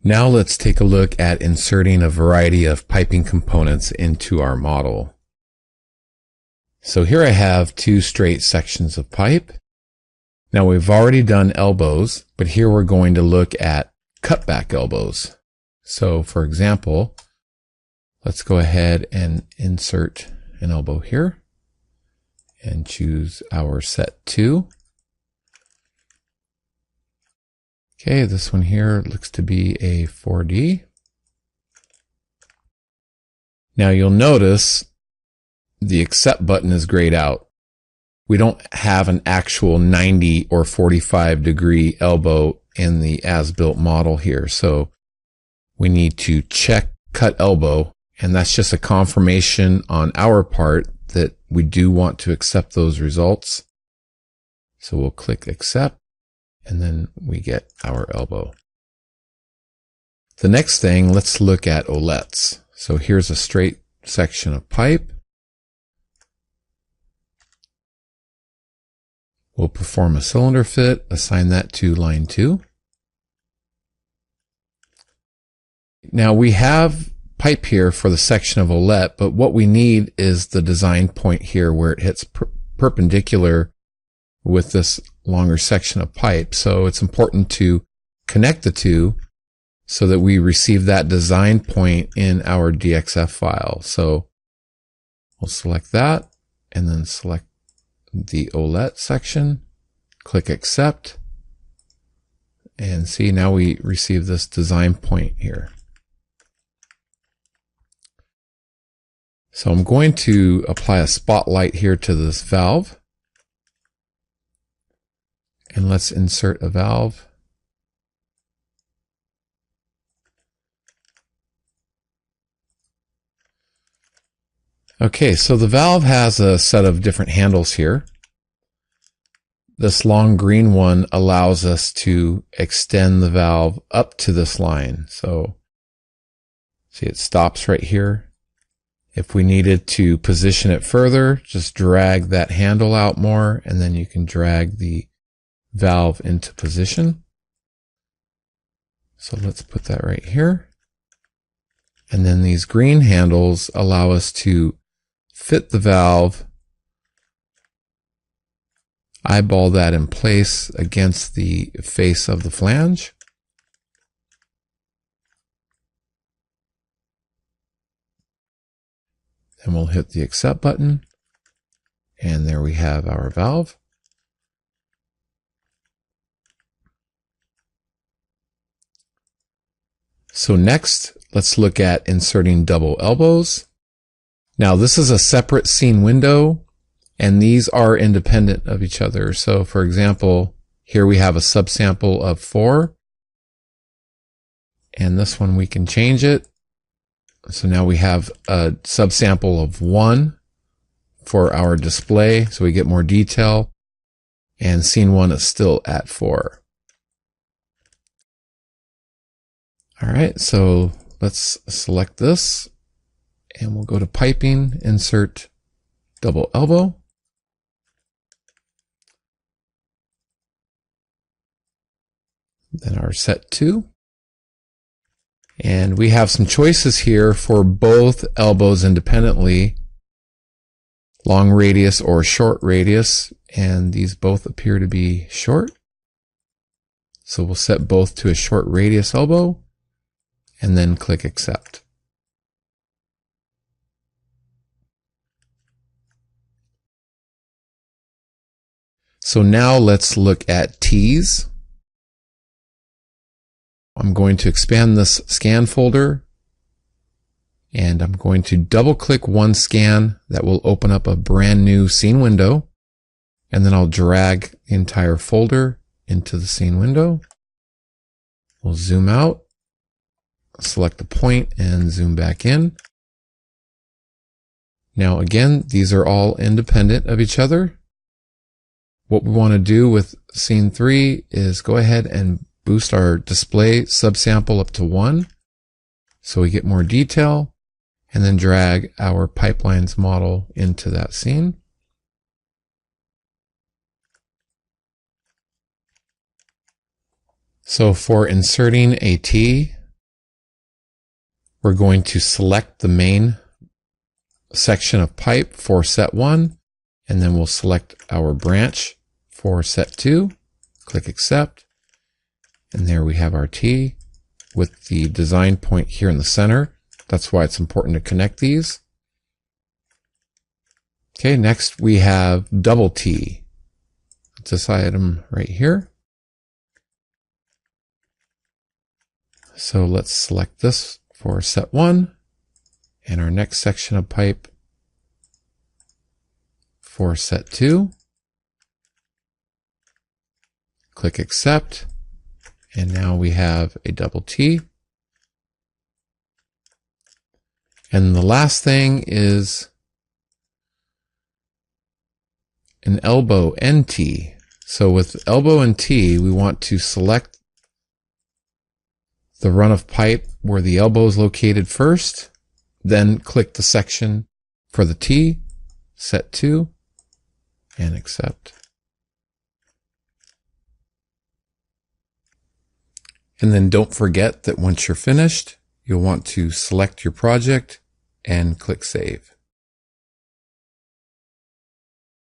Now let's take a look at inserting a variety of piping components into our model. So here I have two straight sections of pipe. Now we've already done elbows, but here we're going to look at cutback elbows. So for example, let's go ahead and insert an elbow here and choose our set 2. Okay, this one here looks to be a 4D. Now you'll notice the accept button is grayed out. We don't have an actual 90 or 45 degree elbow in the as-built model here. So we need to check cut elbow, and that's just a confirmation on our part that we do want to accept those results. So we'll click accept, and then we get our elbow. The next thing, let's look at olets. So here's a straight section of pipe. We'll perform a cylinder fit, assign that to line 2. Now we have pipe here for the section of olet, but what we need is the design point here where it hits perpendicular with this longer section of pipe. So it's important to connect the two so that we receive that design point in our DXF file. So we'll select that and then select the olet section, click accept, and see, now we receive this design point here. So I'm going to apply a spotlight here to this valve. And let's insert a valve. Okay, so the valve has a set of different handles here. This long green one allows us to extend the valve up to this line. So see, it stops right here. If we needed to position it further, just drag that handle out more, and then you can drag the valve into position. So let's put that right here. And then these green handles allow us to fit the valve, eyeball that in place against the face of the flange. Then we'll hit the accept button, and there we have our valve. So next, let's look at inserting double elbows. Now this is a separate scene window, and these are independent of each other. So for example, here we have a subsample of 4, and this one we can change it. So now we have a subsample of 1 for our display, so we get more detail, and scene 1 is still at 4. All right, so let's select this, and we'll go to piping, insert double elbow. Then our set 2. And we have some choices here for both elbows independently, long radius or short radius, and these both appear to be short. So we'll set both to a short radius elbow, and then click accept. So now let's look at T's. I'm going to expand this scan folder, and I'm going to double click one scan that will open up a brand new scene window, and then I'll drag the entire folder into the scene window. We'll zoom out, select the point, and zoom back in. Now again, these are all independent of each other. What we want to do with scene 3 is go ahead and boost our display subsample up to 1 so we get more detail, and then drag our pipelines model into that scene. So for inserting a T, we're going to select the main section of pipe for set 1, and then we'll select our branch for set 2, click accept, and there we have our T with the design point here in the center. That's why it's important to connect these. Okay, next we have double T. This item right here. So let's select this for set 1 and our next section of pipe for set 2. Click accept, and now we have a double T. And the last thing is an elbow NT. So with elbow and T, we want to select the run of pipe where the elbow is located first, then click the section for the T, set 2, and accept. And then don't forget that once you're finished, you'll want to select your project and click Save.